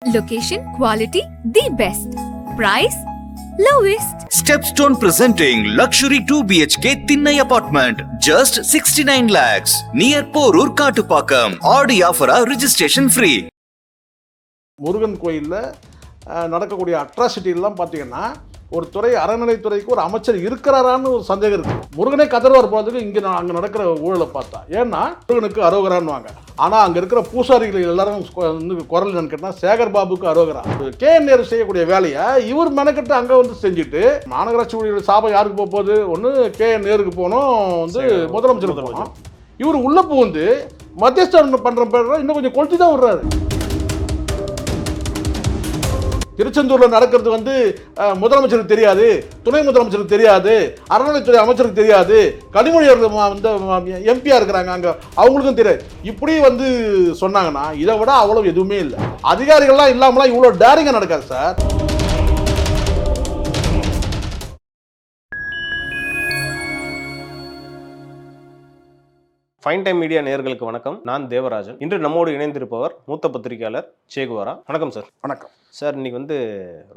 Location, quality, the best. Price, lowest. Stepstone presenting luxury 2 BHK Thinnai apartment, just 69 lakhs, near Porur Kattupakam. Audi offer registration free. Murugan கோயிலில் நடக்கக்கூடிய atrocity எல்லாம் பார்த்தீங்கன்னா ஒரு துறை அறநிலைத்துறைக்கு ஒரு அமைச்சர் இருக்கிறாரான்னு ஒரு சந்தேகம் இருக்குது. முருகனே கதறுவார் போகிறதுக்கு இங்கே அங்கே நடக்கிற ஊழலை பார்த்தா. ஏன்னா முருகனுக்கு அரோகரான்னுவாங்க, ஆனால் அங்கே இருக்கிற பூசாரிகள் எல்லாரும் வந்து குரல் என்னன்னு கேட்டால் சேகர் பாபுக்கு அரோகரா. KN செய்யக்கூடிய வேலையை இவர் மெனக்கட்டு அங்கே வந்து செஞ்சுட்டு மாநகராட்சி ஊழியர்கள் சாபம் யாருக்கு போகுது? ஒன்று KN போகணும், வந்து முதலமைச்சர் போகணும். இவர் உள்ள பூந்து மத்தியஸ்தம் பண்ணுற பேர் இன்னும் கொஞ்சம் கொளுத்தி தான் விடுறாரு. திருச்செந்தூரில் நடக்கிறது வந்து முதலமைச்சருக்கு தெரியாது, துணை முதலமைச்சருக்கு தெரியாது, அறநிலைத்துறை அமைச்சருக்கு தெரியாது, கனிமொழி வந்து எம்பியா இருக்கிறாங்க அங்கே, அவங்களுக்கும் தெரியாது. இப்படி வந்து சொன்னாங்கன்னா இதை விட அவ்வளவு எதுவுமே இல்லை. அதிகாரிகள்லாம் இல்லாமலாம் இவ்வளோ டேரிங்காக நடக்காது சார். ஃபைன் டைம் மீடியா நேயர்களுக்கு வணக்கம். நான் தேவராஜன். இன்று நம்மோடு இணைந்திருப்பவர் மூத்த பத்திரிகையாளர் சேகுவாரா. வணக்கம் சார். வணக்கம் சார். இன்னைக்கு வந்து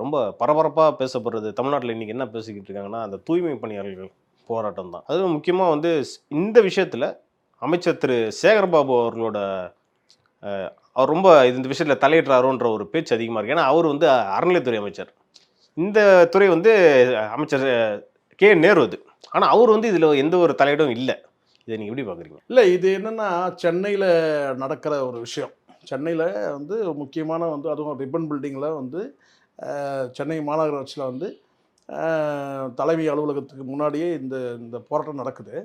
ரொம்ப பரபரப்பாக பேசப்படுறது தமிழ்நாட்டில் இன்னைக்கு என்ன பேசிக்கிட்டு இருக்காங்கன்னா, அந்த தூய்மை பணியாளர்கள் போராட்டம் தான். அதுவும் முக்கியமாக வந்து இந்த விஷயத்தில் அமைச்சர் திரு சேகர்பாபு அவர்களோட அவர் ரொம்ப இந்த விஷயத்தில் தலையிடுறாரோன்ற ஒரு பேச்சு அதிகமாக இருக்குது. ஏன்னா அவர் வந்து அறநிலைத்துறை அமைச்சர், இந்த துறை வந்து அமைச்சர் KN அது. ஆனால் அவர் வந்து இதில் எந்த ஒரு தலையிடும் இல்லை. இதை நீங்கள் எப்படி பார்க்குறீங்க? இல்லை, இது என்னென்னா சென்னையில் நடக்கிற ஒரு விஷயம். சென்னையில் வந்து முக்கியமான வந்து அதுவும் ரிப்பன் பில்டிங்கில் வந்து சென்னை மாநகராட்சியில் வந்து தலைமை அலுவலகத்துக்கு முன்னாடியே இந்த போராட்டம் நடக்குது.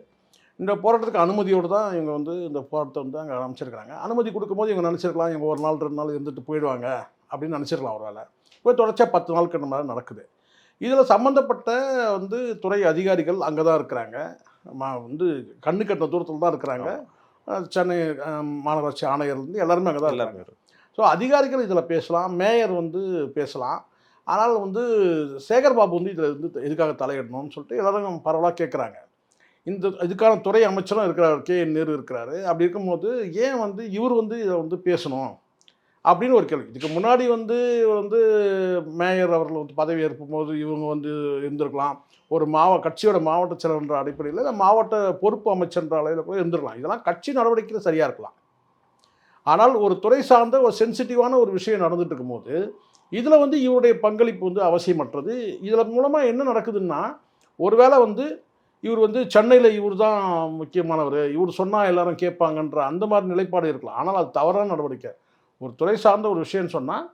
இந்த போராட்டத்துக்கு அனுமதியோடு தான் இவங்க வந்து இந்த போராட்டத்தை வந்து அங்கே அமைச்சிருக்கிறாங்க. அனுமதி கொடுக்கும்போது இவங்க நினச்சிருக்கலாம் இவங்க ஒரு நாள் 2 நாள் இருந்துட்டு போயிடுவாங்க அப்படின்னு நினச்சிருக்கலாம். ஒரு வேலை போய் தொடர்ச்சியாக 10 நாளுக்கு இந்த மாதிரி நடக்குது. இதில் சம்மந்தப்பட்ட வந்து துறை அதிகாரிகள் அங்கே தான் இருக்கிறாங்க, வந்து கண்ணு கட்டின தூரத்தில் தான் இருக்கிறாங்க. சென்னை மாநகராட்சி ஆணையர்லேருந்து எல்லாருமே அங்கே தான் இருக்காங்க. ஸோ அதிகாரிகள் இதில் பேசலாம், மேயர் வந்து பேசலாம். ஆனால் வந்து சேகர்பாபு வந்து இதில் வந்து எதுக்காக தலையிடணும்னு சொல்லிட்டு எல்லாரும் பரவலாக கேட்குறாங்க. இதுக்கான துறை அமைச்சரும் இருக்கிறார், KN இருக்கிறாரு. அப்படி இருக்கும்போது ஏன் வந்து இவர் வந்து இதை வந்து பேசணும் அப்படின்னு ஒரு கேள்வி. இதுக்கு முன்னாடி வந்து மேயர் அவர்கள் வந்து பதவி ஏற்கும் போது இவங்க வந்து இருந்திருக்கலாம். ஒரு கட்சியோட மாவட்ட செயலர்ன்ற அடிப்படையில் இல்லை மாவட்ட பொறுப்பு அமைச்சர்ன்ற அளவில் கூட இருந்திருக்கலாம். இதெல்லாம் கட்சி நடவடிக்கையில் சரியாக இருக்கலாம். ஆனால் ஒரு துறை சார்ந்த ஒரு சென்சிட்டிவான ஒரு விஷயம் நடந்துட்டு இருக்கும்போது இதில் வந்து இவருடைய பங்களிப்பு வந்து அவசியமற்றது. இதில் மூலமாக என்ன நடக்குதுன்னா, ஒருவேளை வந்து இவர் வந்து சென்னையில் இவர் தான் முக்கியமானவர், இவர் சொன்னால் எல்லாரும் கேட்பாங்கன்ற அந்த மாதிரி நிலைப்பாடு இருக்கலாம். ஆனால் அது தவறான நடவடிக்கை. ஒரு துறை சார்ந்த ஒரு விஷயம்னு சொன்னால்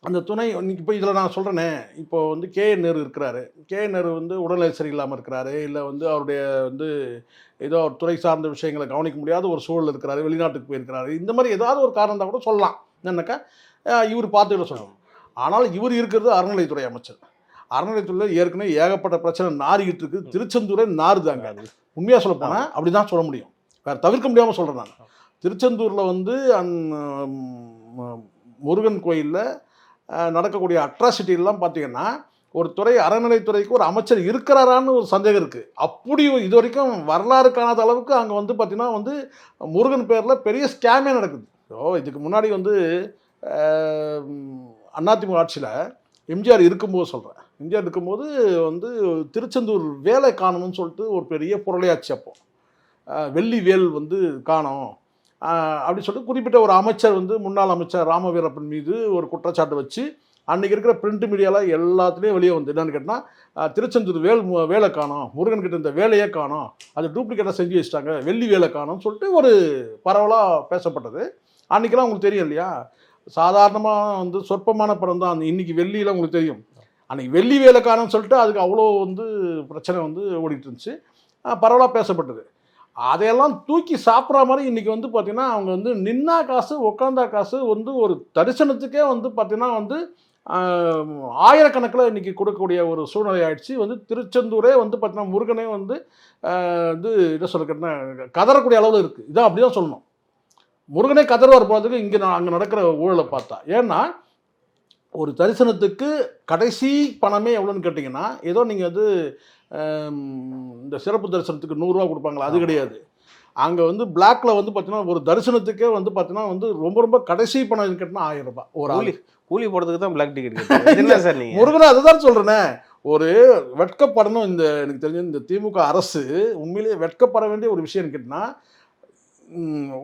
அந்த துணை இப்போ இதில் நான் சொல்கிறேனே, இப்போ வந்து KN இருக்கிறாரு. KN வந்து உடல்நிலை சரியில்லாமல் இருக்கிறாரு, இல்லை வந்து அவருடைய வந்து ஏதோ ஒரு துறை சார்ந்த விஷயங்களை கவனிக்க முடியாத ஒரு சூழல் இருக்கிறாரு, வெளிநாட்டுக்கு போயிருக்கிறாரு. இந்த மாதிரி ஏதாவது ஒரு காரணம் தான் கூட சொல்லலாம். என்னன்னாக்கா இவர் பார்த்துக்கிட்ட சொல்லணும். ஆனால் இவர் இருக்கிறது அறநிலைத்துறை அமைச்சர். அறநிலைத்துறையில் ஏற்கனவே ஏகப்பட்ட பிரச்சனை நாரிக்கிட்டு இருக்குது. திருச்செந்தூரே நாறுதாங்க. உண்மையாக சொல்ல போனால் அப்படி தான் சொல்ல முடியும், வேறு தவிர்க்க முடியாமல் சொல்கிறேன் நான். திருச்செந்தூரில் வந்து முருகன் கோயிலில் நடக்கக்கூடிய அட்ராசிட்டி எல்லாம் பார்த்தீங்கன்னா ஒரு துறை அறநிலைத்துறைக்கு ஒரு அமைச்சர் இருக்கிறாரான்னு ஒரு சந்தேகம் இருக்குது. அப்படி இது வரைக்கும் வரலாறு காணாத அளவுக்கு அங்கே வந்து பார்த்திங்கன்னா வந்து முருகன் பேரில் பெரிய ஸ்கேமே நடக்குது. ஸோ இதுக்கு முன்னாடி வந்து அதிமுக ஆட்சியில் எம்ஜிஆர் இருக்கும்போது சொல்கிறேன், எம்ஜிஆர் இருக்கும்போது வந்து திருச்செந்தூர் வேலை காணணும்னு சொல்லிட்டு ஒரு பெரிய புரளையாச்சு. அப்போ வெள்ளி வேல் வந்து காணோம் அப்படி சொல்லிட்டு குறிப்பிட்ட ஒரு அமைச்சர் வந்து முன்னாள் அமைச்சர் ராமவீரப்பன் மீது ஒரு குற்றச்சாட்டு வச்சு அன்றைக்கி இருக்கிற பிரிண்ட் மீடியாவில் எல்லாத்துலேயும் வெளியே வந்து என்னென்னு கேட்டால் திருச்செந்தூர் வேலை காணோம், முருகன்கிட்ட இந்த வேலையே காணோம், அது டூப்ளிகேட்டாக செஞ்சு வச்சுட்டாங்க, வெள்ளி வேலை காணோம்னு சொல்லிட்டு ஒரு பரவலாக பேசப்பட்டது. அன்றைக்கெல்லாம் உங்களுக்கு தெரியும் இல்லையா, சாதாரணமாக வந்து சொற்பமான படம் தான். இன்றைக்கி வெள்ளியில் உங்களுக்கு தெரியும், அன்றைக்கி வெள்ளி வேலை காணோம்னு சொல்லிட்டு அதுக்கு அவ்வளோ வந்து பிரச்சனை வந்து ஓடிட்டு இருந்துச்சு, பரவலாக பேசப்பட்டது. அதையெல்லாம் தூக்கி சாப்பிட்ற மாதிரி இன்றைக்கி வந்து பார்த்திங்கன்னா அவங்க வந்து நின்னா காசு உட்காந்தா காசு வந்து ஒரு தரிசனத்துக்கே வந்து பார்த்திங்கன்னா வந்து ஆயிரக்கணக்கில் இன்றைக்கி கொடுக்கக்கூடிய ஒரு சூழ்நிலை ஆயிடுச்சு. வந்து திருச்செந்தூரே வந்து பார்த்திங்கன்னா முருகனே வந்து இது என்ன சொல்கிறேன்னா கதறக்கூடிய அளவில் இருக்குது. இதான் அப்படி தான் சொல்லணும். முருகனே கதறுவார் போகிறதுக்கு இங்கே அங்கே நடக்கிற ஊழலை பார்த்தா. ஏன்னா ஒரு தரிசனத்துக்கு கடைசி பணமே எவ்வளோன்னு கேட்டிங்கன்னா, ஏதோ நீங்கள் வந்து இந்த சிறப்பு தரிசனத்துக்கு 100 ரூபா கொடுப்பாங்களா, அது கிடையாது. அங்கே வந்து பிளாக்ல வந்து பார்த்தீங்கன்னா ஒரு தரிசனத்துக்கே வந்து பார்த்தீங்கன்னா வந்து ரொம்ப ரொம்ப கடைசி பணம் கேட்டினா 1000 ரூபாய் ஒரு ஆளு. கூலி போடுறதுக்கு தான் பிளாக் டிக்கெட் என்ன சார் நீங்க? முருகனை அதுதான் சொல்றேனே, ஒரு வெட்கப்படணும். இந்த எனக்கு தெரிஞ்ச இந்த திமுக அரசு உண்மையிலேயே வெட்கப்பட வேண்டிய ஒரு விஷயம் கேட்டினா,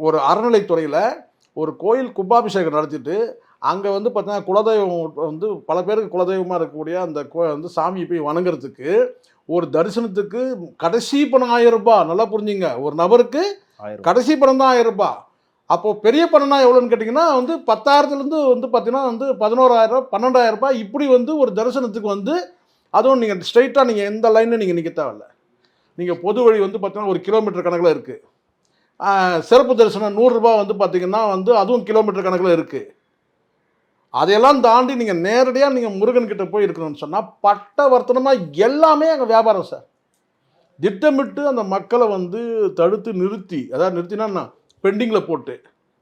ஒரு அறநிலைத்துறையில் ஒரு கோயில் கும்பாபிஷேகம் நடத்திட்டு அங்கே வந்து பார்த்தீங்கன்னா குலதெய்வம் வந்து பல பேருக்கு குலதெய்வமாக இருக்கக்கூடிய அந்த வந்து சாமியை போய் வணங்குறதுக்கு ஒரு தரிசனத்துக்கு கடைசி பணம் 1000 ரூபாய். நல்லா புரிஞ்சுங்க, ஒரு நபருக்கு கடைசி பணம் தான் 1000 ரூபாய். அப்போது பெரிய பணம்னா எவ்வளோன்னு கேட்டிங்கன்னா வந்து 10,000லேருந்து வந்து பார்த்தீங்கன்னா வந்து 11,000 12,000 ரூபாய் இப்படி வந்து ஒரு தரிசனத்துக்கு வந்து, அதுவும் நீங்கள் ஸ்ட்ரைட்டாக நீங்கள் எந்த லைனில் நீங்கள் நிற்க தேவையில்ல. நீங்கள் பொது வழி வந்து பார்த்தீங்கன்னா ஒரு கிலோமீட்டர் கணக்கில் இருக்குது. சிறப்பு தரிசனம் 100 ரூபாய் வந்து பார்த்தீங்கன்னா வந்து அதுவும் கிலோமீட்டர் கணக்கில் இருக்குது. அதையெல்லாம் தாண்டி நீங்கள் நேரடியாக நீங்கள் முருகன்கிட்ட போய் இருக்கணும்னு சொன்னால் பட்டவர்த்தனமாக எல்லாமே அங்கே வியாபாரம் சார். திட்டமிட்டு அந்த மக்களை வந்து தடுத்து நிறுத்தி, அதாவது நிறுத்தினா பெண்டிங்கில் போட்டு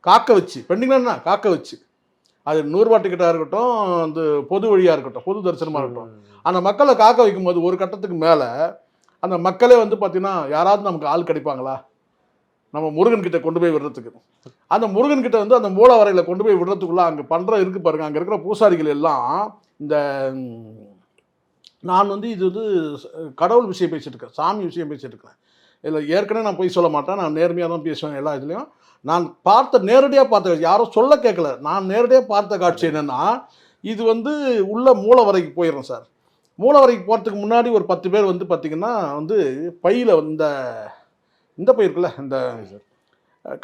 காக்க வச்சு, பெண்டிங்னா காக்க வச்சு, அது 100 ரூபா டிக்கெட்டாக இருக்கட்டும், அந்த பொது வழியாக இருக்கட்டும், பொது தரிசனமாக இருக்கட்டும், அந்த மக்களை காக்க வைக்கும்போது ஒரு கட்டத்துக்கு மேலே அந்த மக்களே வந்து பார்த்தீங்கன்னா யாராவது நமக்கு ஆள் கிடைப்பாங்களா நம்ம முருகன்கிட்ட கொண்டு போய் விடுறதுக்கு? அந்த முருகன்கிட்ட வந்து அந்த மூல வரையில் கொண்டு போய் விடுறதுக்குள்ள அங்கே பண்ணுற இருக்கு பாருங்க, அங்கே இருக்கிற பூசாரிகள் எல்லாம் இந்த நான் வந்து இது வந்து கடவுள் விஷயம் பேசிட்டு இருக்கேன், சாமி விஷயம் பேசிட்டு இருக்கேன். இதில் ஏற்கனவே நான் போய் சொல்ல மாட்டேன், நான் நேர்மையாக தான் பேசுவேன் எல்லா இதுலேயும். நான் நேரடியாக பார்த்த யாரும் சொல்ல கேட்கல, நான் நேரடியாக பார்த்த காட்சி என்னென்னா, இது வந்து உள்ள மூல வரைக்கு போயிடும் சார். மூல வரைக்கு போகிறதுக்கு முன்னாடி ஒரு 10 பேர் வந்து பார்த்திங்கன்னா வந்து பையில் இந்த பை இருக்குல்ல, இந்த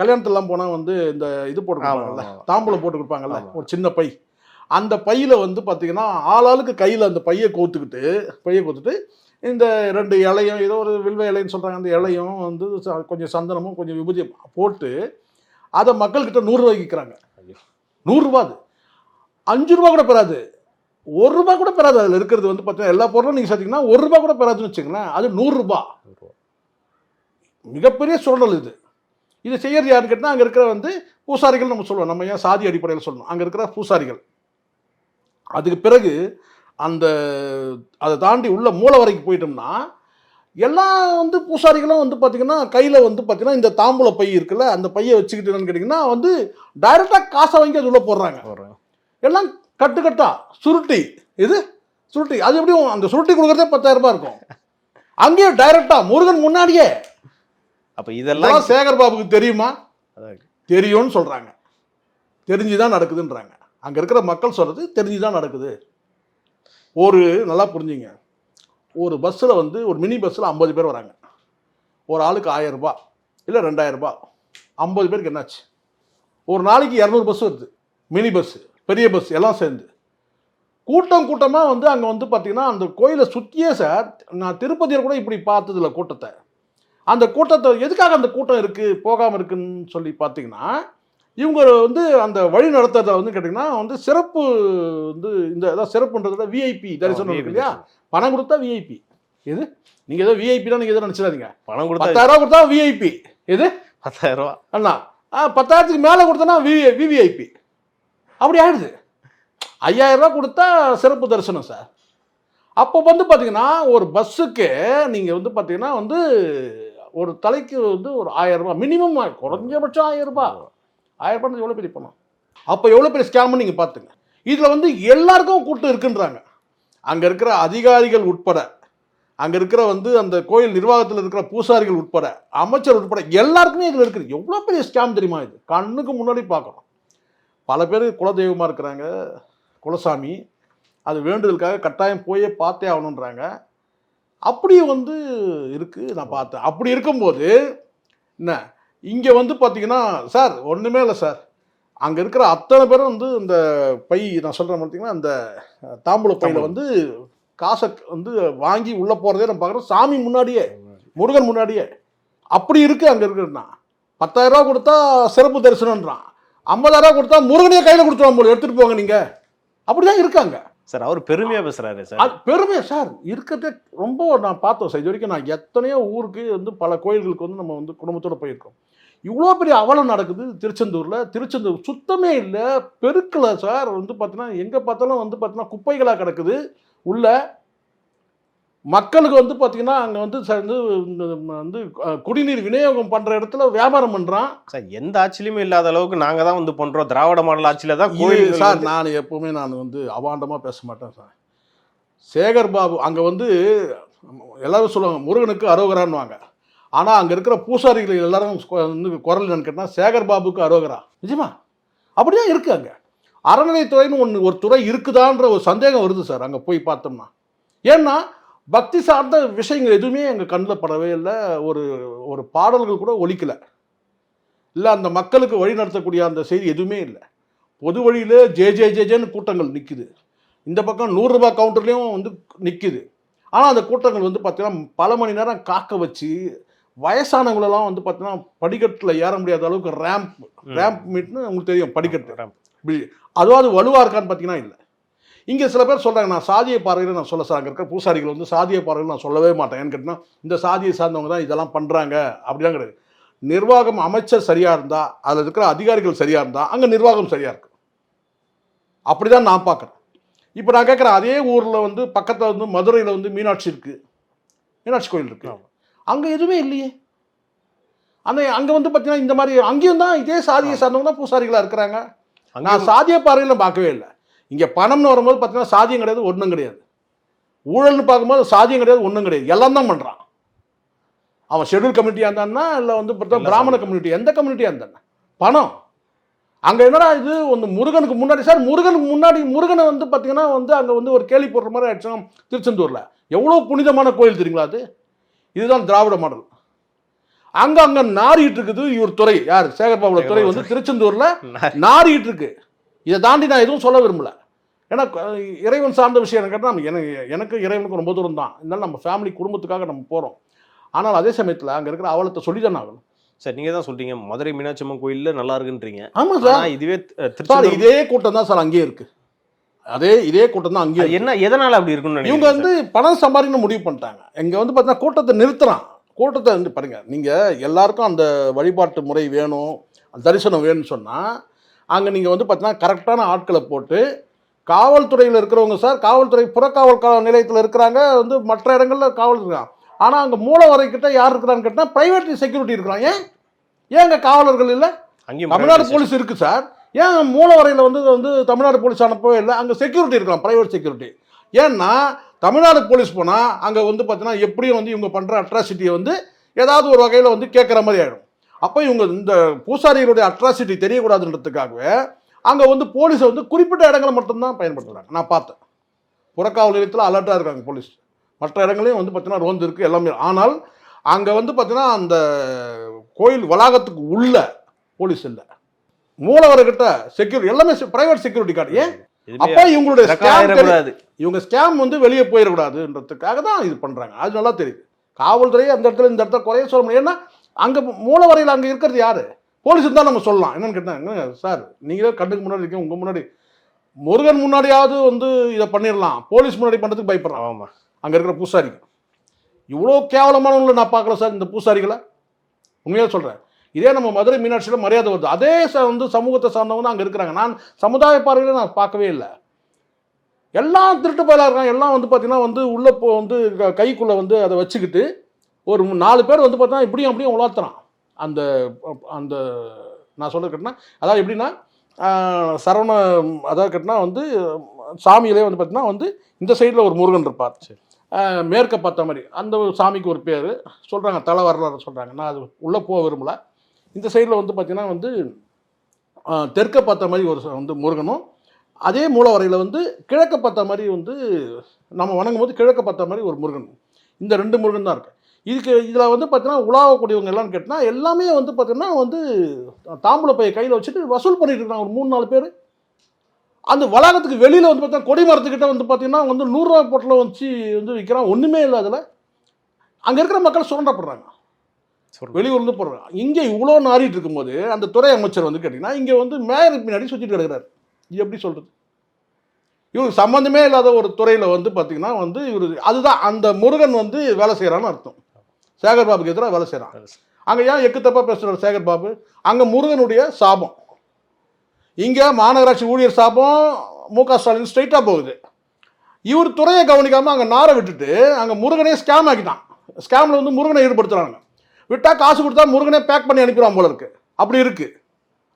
கல்யாணத்துலாம் போனால் வந்து இந்த இது போட்டு கொடுப்பாங்கல்ல, தாம்பூலம் போட்டு கொடுப்பாங்கல்ல, ஒரு சின்ன பை, அந்த பையில் வந்து பார்த்திங்கன்னா ஆளாளுக்கு கையில் அந்த பையை கோத்துக்கிட்டு இந்த 2 இலையும் ஏதோ ஒரு வில்வ இலைன்னு சொல்கிறாங்க, அந்த இலையும் வந்து கொஞ்சம் சந்தனமும் கொஞ்சம் விபூதியும் போட்டு அதை மக்கள்கிட்ட 100 ரூபாய்க்கு விற்கிறாங்க. 100 ரூபா, அது 5 ரூபா கூட பெறாது, 1 ரூபா கூட பெறாது. அதில் இருக்கிறது வந்து பார்த்தீங்கன்னா எல்லா பொருளும் நீங்கள் சேர்த்திங்கன்னா 1 ரூபா கூட பெறாதுன்னு வச்சுங்களேன், அது 100 ரூபா. மிகப்பெரிய சுழல் இது. இதை செய்யறது யாருன்னு கேட்டால் அங்கே இருக்கிற வந்து பூசாரிகள் நம்ம சொல்லுவோம், நம்ம ஏன் சாதி அடிப்படையில் சொல்லணும், அங்கே இருக்கிற பூசாரிகள். அதுக்கு பிறகு அதை தாண்டி உள்ள மூல வரைக்கும் போயிட்டோம்னா எல்லா வந்து பூசாரிகளும் வந்து பார்த்திங்கன்னா கையில் வந்து பார்த்திங்கன்னா இந்த தாம்பூல பை இருக்குல்ல, அந்த பையை வச்சுக்கிட்டு கேட்டிங்கன்னா வந்து டைரெக்டாக காசை வாங்கி அது உள்ளே போடுறாங்க. எல்லாம் கட்டுக்கட்டா சுருட்டி, சுருட்டி, அது எப்படியும் அந்த சுருட்டி கொடுக்குறதே 10,000 ரூபாய் இருக்கும். அங்கேயே டைரெக்டாக முருகன் முன்னாடியே. அப்போ இதெல்லாம் சேகர் பாபுக்கு தெரியுமா? தெரியும்னு சொல்கிறாங்க, தெரிஞ்சுதான் நடக்குதுன்றாங்க. அங்கே இருக்கிற மக்கள் சொல்கிறது தெரிஞ்சுதான் நடக்குது. நல்லா புரிஞ்சுங்க, ஒரு பஸ்ஸில் வந்து ஒரு மினி பஸ்ஸில் 50 பேர் வராங்க, ஒரு ஆளுக்கு 1000 ரூபாய் இல்லை 2000 ரூபாய், 50 பேருக்கு என்னாச்சு? ஒரு நாளைக்கு 200 பஸ் வருது, மினி பஸ்ஸு பெரிய பஸ் எல்லாம் சேர்ந்து. கூட்டமாக வந்து அங்கே வந்து பார்த்திங்கன்னா அந்த கோயிலை சுற்றியே சார், நான் திருப்பதியில் கூட இப்படி பார்த்ததில்ல கூட்டத்தை. அந்த கூட்டத்தை எதுக்காக அந்த கூட்டம் இருக்குது போகாமல் இருக்குன்னு சொல்லி பார்த்தீங்கன்னா, இவங்க வந்து அந்த வழி நடத்துறத வந்து கேட்டிங்கன்னா வந்து சிறப்பு வந்து இந்த ஏதாவது சிறப்புன்றத விஐபி தரிசனம் இருக்கு இல்லையா, பணம் கொடுத்தா விஐபி. எது நீங்கள் ஏதோ விஐபி தான் நீங்கள் எதுவும் நினச்சிடாதீங்க. பணம் கொடுத்தா 10,000 ரூபா கொடுத்தா விஐபி. எது 10,000 ரூபா அண்ணா, 10,000க்கு மேலே கொடுத்தனா விவிஐபி. அப்படி ஆயிடுது. 5,000 ரூபா கொடுத்தா சிறப்பு தரிசனம் சார். அப்போ வந்து பார்த்தீங்கன்னா ஒரு பஸ்ஸுக்கு நீங்கள் வந்து பார்த்தீங்கன்னா வந்து ஒரு தலைக்கு வந்து ஒரு 1000 ரூபாய் மினிமம், குறைஞ்சபட்சம் 1000 ரூபாய். 1000 ரூபாய் எவ்வளோ பெரிய பணம்? அப்போ எவ்வளோ பெரிய ஸ்கேம்னு நீங்கள் பார்த்துங்க. இதில் வந்து எல்லாருக்கும் கூட்டம் இருக்குன்றாங்க. அங்கே இருக்கிற அதிகாரிகள் உட்பட, அங்கே இருக்கிற வந்து அந்த கோயில் நிர்வாகத்தில் இருக்கிற பூசாரிகள் உட்பட, அமைச்சர் உட்பட எல்லாருக்குமே இதில் இருக்குது. எவ்வளோ பெரிய ஸ்கேம் தெரியுமா இது? கண்ணுக்கு முன்னாடி பார்க்கணும். பல பேர் குலதெய்வமாக இருக்கிறாங்க, குலசாமி, அது வேண்டுதலுக்காக கட்டாயம் போயே பார்த்தே ஆகணுன்றாங்க. அப்படி வந்து இருக்குது, நான் பார்த்தேன். அப்படி இருக்கும்போது என்ன இங்கே வந்து பார்த்தீங்கன்னா சார் ஒன்றுமே இல்லை சார், அங்கே இருக்கிற அத்தனை பேரும் வந்து இந்த பை நான் சொல்கிறேன் பார்த்தீங்கன்னா அந்த தாம்பூல பையில் வந்து காசை வந்து வாங்கி உள்ளே போகிறதே நம்ம பார்க்குறோம், சாமி முன்னாடியே, முருகன் முன்னாடியே. அப்படி இருக்குது அங்கே இருக்குன்னா. 10,000 ரூபா கொடுத்தா சிறப்பு தரிசனம்ன்றான், 50,000 ரூபா கொடுத்தா முருகனையே கையில் கொடுத்துருவாங்க, போல எடுத்துகிட்டு போங்க நீங்கள். அப்படி தான் இருக்காங்க சார். அவர் பெருமையாக பேசுகிறாரு சார். அது பெருமையாக சார் இருக்கிறதே ரொம்ப நான் பார்த்தோம் சார். இது வரைக்கும் நான் எத்தனையோ ஊருக்கு வந்து பல கோயில்களுக்கு வந்து நம்ம வந்து குடும்பத்தோடு போயிருக்கோம். இவ்வளோ பெரிய அவலம் நடக்குது திருச்செந்தூர் சுத்தமே இல்லை, பெருக்கலை சார். வந்து பார்த்தீங்கன்னா எங்கே பார்த்தாலும் வந்து பார்த்தீங்கன்னா குப்பைகளாக கிடக்குது உள்ள. மக்களுக்கு வந்து பார்த்தீங்கன்னா அங்கே வந்து வந்து குடிநீர் விநியோகம் பண்ணுற இடத்துல வியாபாரம் பண்ணுறான். சார் எந்த ஆட்சியிலுமே இல்லாத அளவுக்கு நாங்கள் தான் வந்து பண்ணுறோம். திராவிட மாடல் ஆட்சியில் தான் சார் கோயில். நான் எப்போவுமே நான் வந்து அவாண்டமாக பேச மாட்டேன் சார். சேகர் பாபு அங்கே வந்து எல்லாரும் சொல்லுவாங்க முருகனுக்கு அரோகரான்னுவாங்க. ஆனால் அங்கே இருக்கிற பூசாரிகள் எல்லாரும் வந்து குரல் என்னன்னு கேட்டால் சேகர் பாபுக்கு அரோகரா. நிஜமா அப்படிதான் இருக்குது. அங்கே அறநிலைத்துறைன்னு ஒரு துறை இருக்குதான்ற ஒரு சந்தேகம் வருது சார் அங்கே போய் பார்த்தோம்னா. ஏன்னா பக்தி சார்ந்த விஷயங்கள் எதுவுமே எங்கள் கண்ணில் படவே இல்லை. ஒரு பாடல்கள் கூட ஒலிக்கலை. இல்லை அந்த மக்களுக்கு வழி நடத்தக்கூடிய அந்த செய்தி எதுவுமே இல்லை. பொது வழியில் ஜேன்னு கூட்டங்கள் நிற்குது. இந்த பக்கம் 100 ரூபாய் கவுண்டர்லேயும் வந்து நிற்குது. ஆனால் அந்த கூட்டங்கள் வந்து பார்த்தீங்கன்னா பல மணி நேரம் காக்க வச்சு வயசானவங்களெல்லாம் வந்து பார்த்தீங்கன்னா படிக்கட்டில் ஏற முடியாத அளவுக்கு ரேம்ப் மீட்னு உங்களுக்கு தெரியும் படிக்கட்டு. அதுவாது வலுவாக இருக்கான்னு பார்த்தீங்கன்னா இல்லை. இங்கே சில பேர் சொல்கிறாங்க நான் சாதிய பார்வையில் நான் சொல்ல சார். அங்கே இருக்கிற பூசாரிகள் வந்து சாதிய பார்வையில் நான் சொல்லவே மாட்டேன். ஏன்னு கேட்டால் இந்த சாதியை சார்ந்தவங்க தான் இதெல்லாம் பண்ணுறாங்க அப்படிலாம் கிடையாது. நிர்வாகம் அமைச்சர் சரியாக இருந்தால் அதில் இருக்கிற அதிகாரிகள் சரியாக இருந்தால் அங்கே நிர்வாகம் சரியாக இருக்குது. அப்படி தான் நான் பார்க்குறேன். இப்போ நான் கேட்குறேன் அதே ஊரில் வந்து பக்கத்தில் வந்து மதுரையில் வந்து மீனாட்சி இருக்குது, மீனாட்சி கோயில் இருக்குது. அங்கே எதுவுமே இல்லையே. அங்கே வந்து பார்த்தீங்கன்னா இந்த மாதிரி அங்கேயும் தான் இதே சாதியை சார்ந்தவங்க தான் பூசாரிகளாக இருக்கிறாங்க. நான் சாதிய பார்வையில் பார்க்கவே இல்லை. இங்கே பணம்னு வரும்போது பார்த்தீங்கன்னா சாதியம் கிடையாது, ஒன்றும் கிடையாது. ஊழல்னு பார்க்கும்போது சாதியம் கிடையாது, ஒன்றும் கிடையாது. எல்லாம் தான் பண்ணுறான். அவன் ஷெட்யூல் கம்யூனிட்டியாக இருந்தான்னா இல்லை வந்து பார்த்தா பிராமண கம்யூனிட்டி எந்த கம்யூனிட்டியாக இருந்தானே பணம். அங்கே என்னடா இது வந்து முருகனுக்கு முன்னாடி சார் முருகனை வந்து பார்த்தீங்கன்னா வந்து அங்கே வந்து ஒரு கேள்வி போடுற மாதிரி ஆயிடுச்சு. திருச்செந்தூரில் எவ்வளோ புனிதமான கோயில் தெரியுங்களா அது. இதுதான் திராவிட மாடல். அங்கே நாரிட்டு இருக்குது இவர் துறை. யார் சேகர் பாபுல துறை வந்து திருச்செந்தூரில் நாரிட்டு இருக்கு. இதை தாண்டி நான் எதுவும் சொல்ல விரும்பல. ஏன்னா இறைவன் சார்ந்த விஷயம் கேட்டால் எனக்கு இறைவனுக்கு ரொம்ப தூரம் தான். இருந்தாலும் நம்ம ஃபேமிலி குடும்பத்துக்காக நம்ம போகிறோம். ஆனால் அதே சமயத்தில் அங்கே இருக்கிற அவலத்தை சொல்லி தானே ஆகணும். சார் நீங்கள் தான் சொல்றீங்க மதுரை மீனாட்சி அம்மன் கோயிலில் நல்லா இருக்குன்றீங்க. ஆமாம் சார். இதுவே இதே கூட்டம் தான் சார் அங்கேயே இருக்கு. இதே கூட்டம் தான் அங்கேயே. என்ன எதனால் அப்படி இருக்குன்னு இவங்க வந்து பணம் சம்பாதிக்கணும் முடிவு பண்ணிட்டாங்க. இங்கே வந்து பார்த்தீங்கன்னா கூட்டத்தை நிறுத்துறான். கூட்டத்தை வந்து பாருங்க, நீங்கள் எல்லாருக்கும் அந்த வழிபாட்டு முறை வேணும், தரிசனம் வேணும்னு சொன்னால் அங்கே நீங்கள் வந்து பார்த்தீங்கன்னா கரெக்டான ஆட்களை போட்டு காவல்துறையில் இருக்கிறவங்க சார் காவல்துறை புறக்காவல் நிலையத்தில் இருக்கிறாங்க, வந்து மற்ற இடங்களில் காவல் இருக்காங்க. ஆனால் அங்கே மூலவரைக்கிட்ட யார் இருக்கிறான்னு கேட்டால் ப்ரைவேட் செக்யூரிட்டி இருக்கிறாங்க. ஏன் அங்கே காவலர்கள் இல்லை? தமிழ்நாடு போலீஸ் இருக்குது சார். ஏன் மூலவரையில் வந்து தமிழ்நாடு போலீஸ் அனுப்பவே இல்லை? அங்கே செக்யூரிட்டி இருக்கலாம், ப்ரைவேட் செக்யூரிட்டி. ஏன்னா தமிழ்நாடு போலீஸ் போனால் அங்கே வந்து பார்த்தீங்கன்னா எப்படியும் வந்து இவங்க பண்ணுற அட்ராசிட்டியை வந்து ஏதாவது ஒரு வகையில் வந்து கேட்குற மாதிரி ஆகிடும். அப்போ இவங்க இந்த பூசாரிகளுடைய அட்ராசிட்டி தெரியக்கூடாதுன்றதுக்காகவே அங்கே வந்து போலீஸை வந்து குறிப்பிட்ட இடங்களை மட்டும்தான் பயன்படுத்துகிறாங்க. நான் பார்த்தேன் புறக்காவல் நிலையத்தில் அலர்ட்டாக இருக்காங்க போலீஸ். மற்ற இடங்களையும் வந்து பார்த்தீங்கன்னா ரோந்து இருக்குது எல்லாமே. ஆனால் அங்கே வந்து பார்த்தீங்கன்னா அந்த கோயில் வளாகத்துக்கு உள்ள போலீஸ் இல்லை, மூலவர்கிட்ட செக்யூரிட்டி எல்லாமே பிரைவேட் செக்யூரிட்டி கார்டு. ஏன் அப்போ இவங்க ஸ்கேம் வந்து வெளியே போயிடக்கூடாதுன்றதுக்காக தான் இது பண்ணுறாங்க. அது நல்லா தெரியுது. காவல்துறை அந்த இடத்துல இந்த இடத்துல குறைய சொல்ல முடியும். ஏன்னா அங்கே மூலவரையில் அங்கே இருக்கிறது யார்? போலீஸ் இருந்தால் நம்ம சொல்லலாம். என்னன்னு கேட்டாங்க சார் நீங்களே கண்ணுக்கு முன்னாடி இருக்கீங்க, உங்கள் முன்னாடி முருகன் முன்னாடியாவது வந்து இதை பண்ணிடலாம், போலீஸ் முன்னாடி பண்ணுறதுக்கு பயப்படுறான். ஆமாம், அங்கே இருக்கிற பூசாரிகள் இவ்வளோ கேவலமானவங்களை நான் பார்க்கல சார். இந்த பூசாரிகளை உண்மையாக சொல்கிறேன். இதே நம்ம மதுரை மீனாட்சியில் மரியாதை வருது. அதே வந்து சமூகத்தை சார்ந்தவங்க தான் அங்கே இருக்கிறாங்க. நான் சமுதாய பார்வையில் நான் பார்க்கவே இல்லை. எல்லாம் திருட்டு பயலாக இருக்காங்க. எல்லாம் வந்து பார்த்தீங்கன்னா வந்து உள்ளே வந்து கைக்குள்ளே வந்து அதை வச்சுக்கிட்டு ஒரு 4 பேர் வந்து பார்த்தீங்கன்னா இப்படியும் அப்படியும் உலாத்துறான். அந்த அந்த நான் சொல்கிறது கேட்டினா அதாவது எப்படின்னா சரவண அதாவது கேட்டினா வந்து சாமியிலே வந்து பார்த்தீங்கன்னா வந்து இந்த சைடில் ஒரு முருகன் இருப்பார், மேற்க பார்த்த மாதிரி அந்த சாமிக்கு ஒரு பேர் சொல்கிறாங்க, தலை வரலாறு சொல்கிறாங்க. நான் அது உள்ளே போக விரும்பலை. இந்த சைடில் வந்து பார்த்திங்கன்னா வந்து தெற்க பார்த்த மாதிரி ஒரு வந்து முருகனும், அதே மூலவரையில் வந்து கிழக்க பார்த்த மாதிரி வந்து நம்ம வணங்கும் போது கிழக்க பார்த்த மாதிரி ஒரு முருகன். இந்த 2 முருகன் தான் இருக்குது. இதில் வந்து பார்த்தீங்கன்னா உலாவக்கூடியவங்க எல்லாம்னு கேட்டால் எல்லாமே வந்து பார்த்தீங்கன்னா வந்து தாம்பூல பையை கையில் வச்சுட்டு வசூல் பண்ணிட்டு இருக்காங்க. ஒரு 3-4 பேர் அந்த வளாகத்துக்கு வெளியில் வந்து பார்த்தா கொடி மரத்துக்கிட்ட வந்து பார்த்தீங்கன்னா வந்து 100 ரூபா பொட்டில் வச்சு வந்து விற்கிறான். ஒன்றுமே இல்லை அதில். அங்கே இருக்கிற மக்கள் சுரண்டப்படுறாங்க, வெளியூர்லேருந்து போடுறாங்க. இங்கே இவ்வளோ நாறிட்டு இருக்கும்போது அந்த துறை அமைச்சர் வந்து கேட்டிங்கன்னா இங்கே வந்து மேயர் பின்னாடி சுற்றிட்டு கிடக்கிறார். இது எப்படி சொல்கிறது? இவருக்கு சம்மந்தமே இல்லாத ஒரு துறையில் வந்து பார்த்திங்கன்னா வந்து இவர் அதுதான் அந்த முருகன் வந்து வேலை செய்கிறான்னு அர்த்தம். சேகர் பாபுக்கு எதிராக வேலை செய்கிறான். அங்கே ஏன் எக்கு தப்பாக பேசுகிறார் சேகர் பாபு? அங்கே முருகனுடைய சாபம், இங்கே மாநகராட்சி ஊழியர் சாபம் மு க ஸ்டாலின் ஸ்ட்ரைட்டாக போகுது. இவர் துறையை கவனிக்காமல் அங்கே நாரை விட்டுட்டு அங்கே முருகனே ஸ்கேம் ஆக்கிட்டான். ஸ்கேமில் வந்து முருகனை ஈடுபடுத்துகிறாங்க. விட்டால் காசு கொடுத்தா முருகனே பேக் பண்ணி அனுப்பிடுவான் போல இருக்கு. அப்படி இருக்கு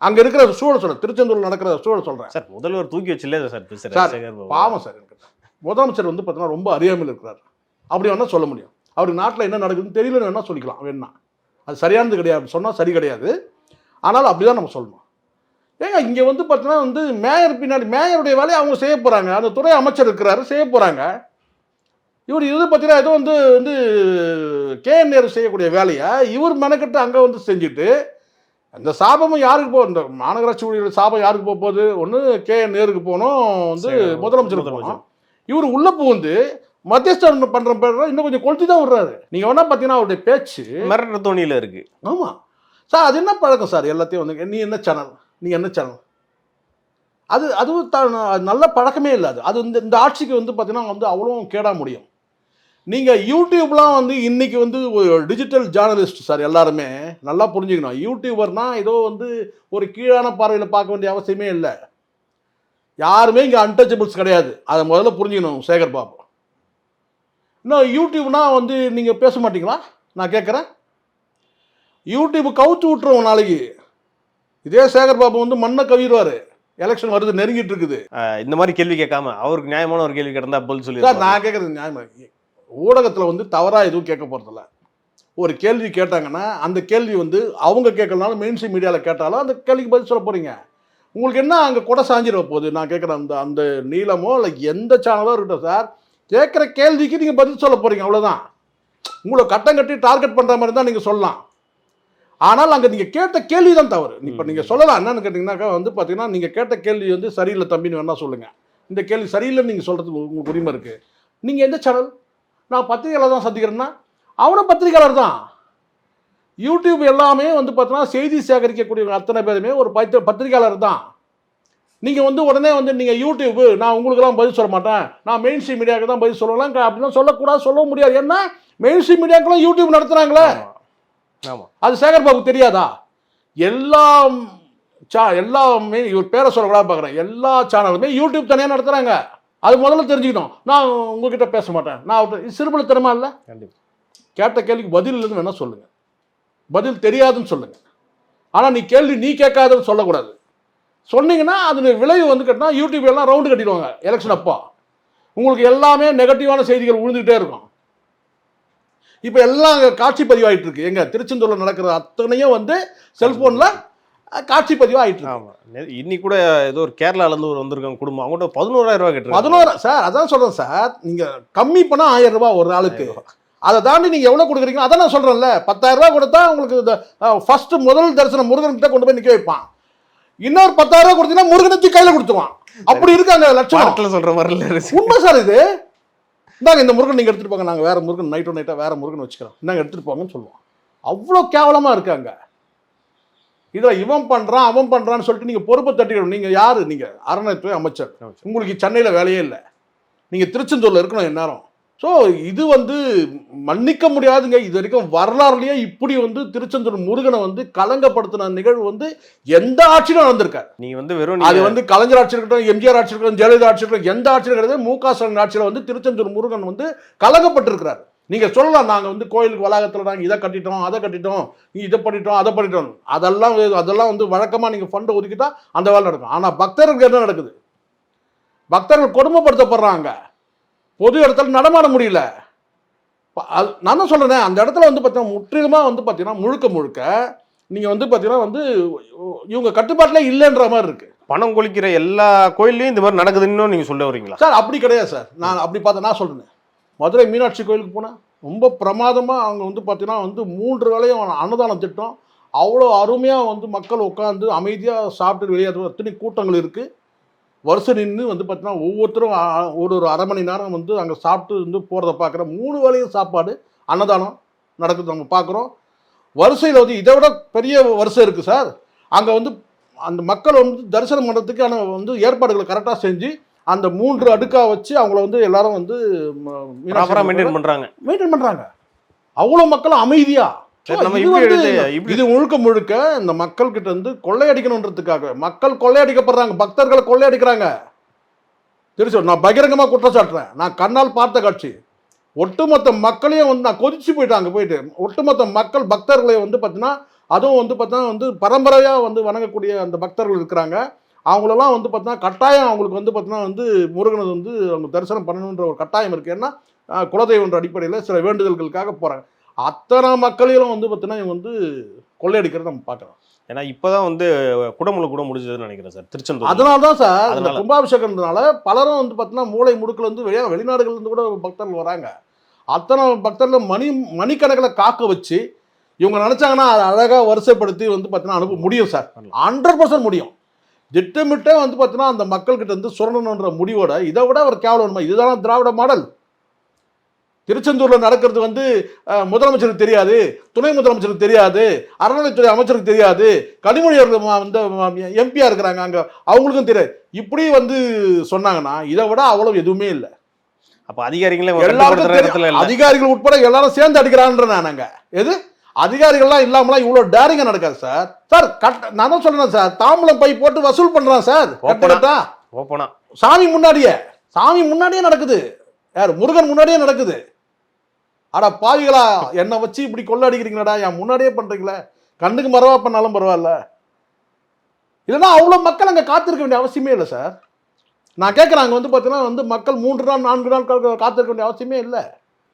அங்கே இருக்கிற சூழல் சொல்கிறேன், திருச்செந்தூரில் நடக்கிற சூழல் சொல்கிறேன். சார் முதல்வர் தூக்கி வச்சுல சார் சார் பாவம் சார். எனக்கு முதலமைச்சர் வந்து பார்த்தீங்கன்னா ரொம்ப அறியாமல் இருக்கிறார். அப்படி வேணால் சொல்ல முடியும். அவருக்கு நாட்டில் என்ன நடக்குதுன்னு தெரியலன்னு வேணால் சொல்லிக்கலாம். வேணா அது சரியானது கிடையாது, சொன்னால் சரி கிடையாது. ஆனால் அப்படி தான் நம்ம சொல்லணும். ஏங்க இங்கே வந்து பார்த்தீங்கன்னா வந்து மேயர் பின்னாடி மேயருடைய வேலையை அவங்க செய்ய போகிறாங்க. அந்த துறை அமைச்சர் இருக்கிறாரு, செய்ய போகிறாங்க. இவர் இது பார்த்தீங்கன்னா ஏதோ வந்து KN நேரு செய்யக்கூடிய வேலையை இவர் மெனக்கட்டு அங்கே வந்து செஞ்சுட்டு அந்த சாபமும் யாருக்கு போகும்? இந்த மாநகராட்சி ஊழியர்கள் சாபம் யாருக்கு போக போகுது? ஒன்று KN நேருக்கு போகணும், வந்து முதலமைச்சருக்கு போகணும். இவர் உள்ள புகுந்து மத்தியஸ்தம் பண்ற பேர் இன்னும் கொஞ்சம் கொளுத்தி தான் விடுறாரு. நீங்க வேணா பார்த்தீங்கன்னா அவருடைய பேச்சு மிரட்டுற தோணியில் இருக்கு. ஆமாம் சார், அது என்ன பழக்கம் சார்? எல்லாத்தையும் வந்து நீ என்ன சேனல், நீ என்ன சேனல், அதுவும் நல்ல பழக்கமே இல்லை. அது இந்த ஆட்சிக்கு வந்து பார்த்தீங்கன்னா வந்து அவ்வளோ கேடா முடியும். நீங்கள் யூடியூப்லாம் வந்து இன்றைக்கி வந்து ஒரு டிஜிட்டல் ஜேர்னலிஸ்ட் சார். எல்லாருமே நல்லா புரிஞ்சுக்கணும். யூடியூபர்னால் ஏதோ வந்து ஒரு கீழான பார்வையில் பார்க்க வேண்டிய அவசியமே இல்லை. யாருமே இங்கே அன்டச்சபிள்ஸ் கிடையாது. அதை முதல்ல புரிஞ்சுக்கணும் சேகர் பாபு. இன்னும் யூடியூப்னா வந்து நீங்கள் பேச மாட்டீங்களா? நான் கேட்குறேன். யூடியூப் கவுத்து விட்டுருவோம் நாளைக்கு. இதே சேகர் பாபு வந்து மண்ணை கவிடுவார். எலெக்ஷன் வருது, நெருங்கிட்டு இருக்குது. இந்த மாதிரி கேள்வி கேட்காம அவருக்கு நியாயமான ஒரு கேள்வி கேட்டால் பதில் சொல்லி சார் நான் கேட்குறது நியாயமாக. ஊடகத்தில் வந்து தவறாக எதுவும் கேட்க போகிறதில்ல. ஒரு கேள்வி கேட்டாங்கன்னா அந்த கேள்வி வந்து அவங்க கேட்கலனாலும் மெயின் ஸ்ட்ரீம் மீடியாவில் கேட்டாலும் அந்த கேள்விக்கு பதில் சொல்ல போகிறீங்க. உங்களுக்கு என்ன அங்கே கொடை சாஞ்சிட போகுது? நான் கேட்குறேன், அந்த நீளமோ இல்லை எந்த சேனலோ இருக்கட்டும் சார், கேட்குற கேள்விக்கு நீங்கள் பதில் சொல்ல போகிறீங்க, அவ்வளோதான். உங்களை கட்டம் கட்டி டார்கெட் பண்ணுற மாதிரி தான் நீங்கள் சொல்லலாம். ஆனால் அங்கே நீங்கள் கேட்ட கேள்வி தான் தவறு. இப்போ நீங்கள் சொல்லலாம். என்னன்னு கேட்டிங்கன்னாக்கா வந்து பார்த்தீங்கன்னா நீங்கள் கேட்ட கேள்வி வந்து சரியில்லை தம்பின்னு வேணால் சொல்லுங்கள். இந்த கேள்வி சரியில்லைன்னு நீங்கள் சொல்கிறதுக்கு உங்களுக்கு உரிமை இருக்குது. நீங்கள் எந்த சேனல்? நான் பத்திரிகையாளர் தான் சந்திக்கிறேன்னா அவனும் பத்திரிகையாளர் தான். யூடியூப் எல்லாமே வந்து பார்த்தீங்கன்னா செய்தி சேகரிக்கக்கூடிய அத்தனை பேருமே ஒரு பத்திரிகையாளர் தான். நீங்கள் வந்து உடனே வந்து நீங்கள் யூடியூப் நான் உங்களுக்கெல்லாம் பதில் சொல்ல மாட்டேன், நான் மெயின் ஸ்ட்ரீம் மீடியாவுக்கு தான் பதில் சொல்லலாம் அப்படிலாம் சொல்லக்கூடாது, சொல்ல முடியாது. ஏன்னா மெயின் ஸ்ட்ரீம் மீடியாவுக்குலாம் யூடியூப் நடத்துகிறாங்களே. ஆமாம், அது சேகர் பாபுக்கு தெரியாதா? எல்லாமே இவர் பேரை சொல்லக்கூடாது பார்க்குறேன். எல்லா சேனலுமே யூடியூப் தனியாக நடத்துகிறாங்க. அது முதல்ல தெரிஞ்சுக்கணும். நான் உங்ககிட்ட பேச மாட்டேன், நான் அவர்கிட்ட சிறுபலத்தனமா இல்லை. கேட்ட கேள்விக்கு பதில் இல்லைன்னு வேணால் சொல்லுங்கள், பதில் தெரியாதுன்னு சொல்லுங்கள். ஆனால் நீ கேட்காதுன்னு சொல்லக்கூடாது. சொன்னீங்கன்னா அது விளைவு வந்து கேட்டால் யூடியூப் எல்லாம் ரவுண்டு கட்டிடுவாங்க எலெக்ஷன் அப்போ. உங்களுக்கு எல்லாமே நெகட்டிவான செய்திகள் விழுந்துகிட்டே இருக்கும். இப்போ எல்லாம் காட்சி பதிவாகிட்டு இருக்கு. எங்க திருச்செந்தூரில் நடக்கிற அத்தனையும் வந்து செல்போனில் காட்சி பதிவு ஆயிட்டு. இன்னைக்கு கூட ஏதோ ஒரு கேரளாலேருந்து ஒரு வந்திருக்காங்க குடும்பம், அவங்கள்ட்ட 11,000 ரூபாய் கேட்டு. 11 சார், அதான் சொல்கிறேன் சார். நீங்கள் கம்மி பண்ணால் 1000 ரூபாய் ஒரு நாளுக்கு. அதை தாண்டி நீங்கள் எவ்வளோ கொடுக்குறீங்க? அதான் நான் சொல்கிறேன்ல, 10,000 ரூபாய் கொடுத்தா உங்களுக்கு இந்த ஃபர்ஸ்ட் முதல் தரிசனம் முருகன்கிட்ட கொண்டு போய் நிற்க வைப்பான். இன்னொரு 10,000 ரூபாய் கொடுத்தீங்கன்னா முருகனுக்கு கையில் கொடுத்துருவான். அப்படி இருக்காங்க லட்சம் சொல்கிற மாதிரி உண்மை சார் இது. இந்தாங்க இந்த முருகன் நீங்கள் எடுத்துகிட்டு போங்க, நாங்கள் வேறு முருகன் நைட்டாக வேறு முருகன் வச்சுக்கிறோம், நாங்கள் எடுத்துகிட்டு போங்கன்னு சொல்லுவோம். அவ்வளோ கேவலமாக இருக்காங்க. இதில் இவன் பண்ணுறான் அவன் பண்ணுறான்னு சொல்லிட்டு நீங்கள் பொறுப்பை தட்டிக்கணும். நீங்கள் யார்? நீங்கள் அறநிலையத்துறை அமைச்சர். உங்களுக்கு சென்னையில் வேலையே இல்லை, நீங்கள் திருச்செந்தூரில் இருக்கணும் எந்நேரம். ஸோ இது வந்து மன்னிக்க முடியாதுங்க. இது வரைக்கும் வரலாறுலேயே இப்படி வந்து திருச்செந்தூர் முருகனை வந்து கலங்கப்படுத்தின நிகழ்வு வந்து எந்த ஆட்சியிலும் நடந்திருக்காரு. நீங்கள் வந்து வெறும் அது வந்து கலைஞர் ஆட்சி இருக்கட்டும், எம்ஜிஆர் ஆட்சி இருக்கட்டும், ஜெயலலிதா ஆட்சி இருக்கட்டும், எந்த ஆட்சியும் கிடையாது. மு.க. ஸ்டாலின் ஆட்சியில் வந்து திருச்செந்தூர் முருகன் வந்து கலங்கப்பட்டிருக்கிறார். நீங்கள் சொல்லலாம், நாங்கள் வந்து கோயிலுக்கு வளாகத்தில் நாங்கள் இதை கட்டிட்டோம் அதை கட்டிட்டோம், இதை பண்ணிட்டோம் அதை பண்ணிட்டோம், அதெல்லாம் வந்து வழக்கமாக நீங்கள் ஃபண்டை ஒதுக்கிட்டா அந்த வேலை நடக்கும். ஆனால் பக்தர்களுக்கு என்ன நடக்குது? பக்தர்கள் கொடுமைப்படுத்தப்படுறாங்க. பொது இடத்துல நடமாட முடியல. நான் தான் சொல்கிறேன், அந்த இடத்துல வந்து பார்த்தீங்கன்னா முற்றிலுமாக வந்து பார்த்தீங்கன்னா முழுக்க நீங்கள் வந்து பார்த்தீங்கன்னா வந்து இவங்க கட்டுப்பாட்டிலே இல்லைன்ற மாதிரி இருக்குது. பணம் கொளிக்கிற எல்லா கோயில்லையும் இந்த மாதிரி நடக்குதுன்னு நீங்கள் சொல்ல வரீங்களா? சார் அப்படி கிடையாது சார். நான் அப்படி பார்த்தேன். நான் சொல்கிறேன், மதுரை மீனாட்சி கோயிலுக்கு போனால் ரொம்ப பிரமாதமாக அவங்க வந்து பார்த்தீங்கன்னா வந்து 3 வேளையும் அன்னதானம் திட்டம் அவ்வளோ அருமையாக வந்து மக்கள் உட்காந்து அமைதியாக சாப்பிட்டு வெளியேற்ற அத்தனை கூட்டங்கள் இருக்குது. வருஷம் நின்று வந்து பார்த்தீங்கன்னா ஒவ்வொருத்தரும் ஒரு அரை மணி நேரம் வந்து அங்கே சாப்பிட்டு வந்து போகிறத பார்க்குறோம். 3 வேளையும் சாப்பாடு அன்னதானம் நடக்குது நம்ம பார்க்குறோம். வரிசையில் வந்து இதை விட பெரிய வரிசை இருக்குது சார். அங்கே வந்து அந்த மக்கள் வந்து தரிசனம் பண்ணுறதுக்கான வந்து ஏற்பாடுகளை கரெக்டாக செஞ்சு அந்த 3 அடுக்காக வச்சு அவங்கள வந்து எல்லாரும் வந்து மெயின்டைன் பண்ணுறாங்க. அவ்வளோ மக்களும் அமைதியா. இது முழுக்க இந்த மக்கள் கிட்ட இருந்து கொள்ளையடிக்கணுன்றதுக்காக மக்கள் கொள்ளையடிக்கப்படுறாங்க, பக்தர்களை கொள்ளையடிக்கிறாங்க. திருச்செந்தூர் நான் பகிரங்கமாக குற்றம் சாட்டுறேன். நான் கண்ணால் பார்த்த காட்சி. ஒட்டுமொத்த மக்களையும் வந்து நான் கொதிச்சு போயிட்டேன். அங்கே போயிட்டு ஒட்டுமொத்த மக்கள் பக்தர்களை வந்து பார்த்தீங்கன்னா, அதுவும் வந்து பார்த்தீங்கன்னா வந்து பரம்பரையாக வந்து வணங்கக்கூடிய அந்த பக்தர்கள் இருக்கிறாங்க. அவங்களெல்லாம் வந்து பார்த்தீங்கன்னா கட்டாயம் அவங்களுக்கு வந்து பார்த்தீங்கன்னா வந்து முருகனை வந்து அவங்க தரிசனம் பண்ணணுன்ற ஒரு கட்டாயம் இருக்குது. ஏன்னா குலதெய்வன்ற அடிப்படையில் சில வேண்டுதல்களுக்காக போகிறாங்க. அத்தனை மக்களையும் வந்து பார்த்தீங்கன்னா இவங்க வந்து கொள்ளையடிக்கிறத நம்ம பார்க்குறோம். ஏன்னா இப்போதான் வந்து குடமுழு கூட முடிஞ்சதுன்னு நினைக்கிறேன் சார் திருச்செந்தூர். அதனால தான் சார் இந்த கும்பாபிஷேகம்னால பலரும் வந்து பார்த்தீங்கன்னா மூளை முடுக்கில் வந்து வெளிநாடுகள்லேருந்து கூட பக்தர்கள் வராங்க. அத்தனை பக்தர்கள் மணிக்கணக்கில் காக்க வச்சு இவங்க நினச்சாங்கன்னா அதை அழகாக வரிசைப்படுத்தி வந்து பார்த்தீங்கன்னா அனுப்ப முடியும் சார். 100% முடியும். திட்டமிட்டே வந்து பார்த்தீங்கன்னா அந்த மக்கள்கிட்ட இருந்து சுரண்டணுன்ற முடிவோட இதை விட ஒரு கேவலம். இதுதான் திராவிட மாடல். திருச்செந்தூரில் நடக்கிறது வந்து முதலமைச்சருக்கு தெரியாது, துணை முதலமைச்சருக்கு தெரியாது, அறநிலைத்துறை அமைச்சருக்கு தெரியாது, கனிமொழி வந்து எம்பியா இருக்கிறாங்க அங்கே அவங்களுக்கும் தெரியாது. இப்படி வந்து சொன்னாங்கன்னா இதை விட அவ்வளவு எதுவுமே இல்லை. அப்போ அதிகாரிகளே அதிகாரிகள் உட்பட எல்லாரும் சேர்ந்து அடிக்கிறான்ற நாங்க எது அதிகாரிகள்லாம் இல்லாமலாம் இவ்வளோ டேரிங்காக நடக்காது சார். சார் நான் தான் சொல்றேன் சார், தாம்பலம் பை போட்டு வசூல் பண்றான் சார். ஓப்பனா சாமி முன்னாடியே நடக்குது. யார்? முருகன் முன்னாடியே நடக்குது. அடா பாவிகளா, என்னை வச்சு இப்படி கொள்ளடிக்கிறீங்களாடா, என் முன்னாடியே பண்றீங்களே. கண்ணுக்கு மரவா பண்ணாலும் பரவாயில்ல. இல்லைன்னா அவ்வளோ மக்கள் அங்கே காத்திருக்க வேண்டிய அவசியமே இல்லை சார். நான் கேட்குறேன், அங்கே வந்து பார்த்தீங்கன்னா வந்து மக்கள் 3 நாள் 4 நாள் காத்திருக்க வேண்டிய அவசியமே இல்லை.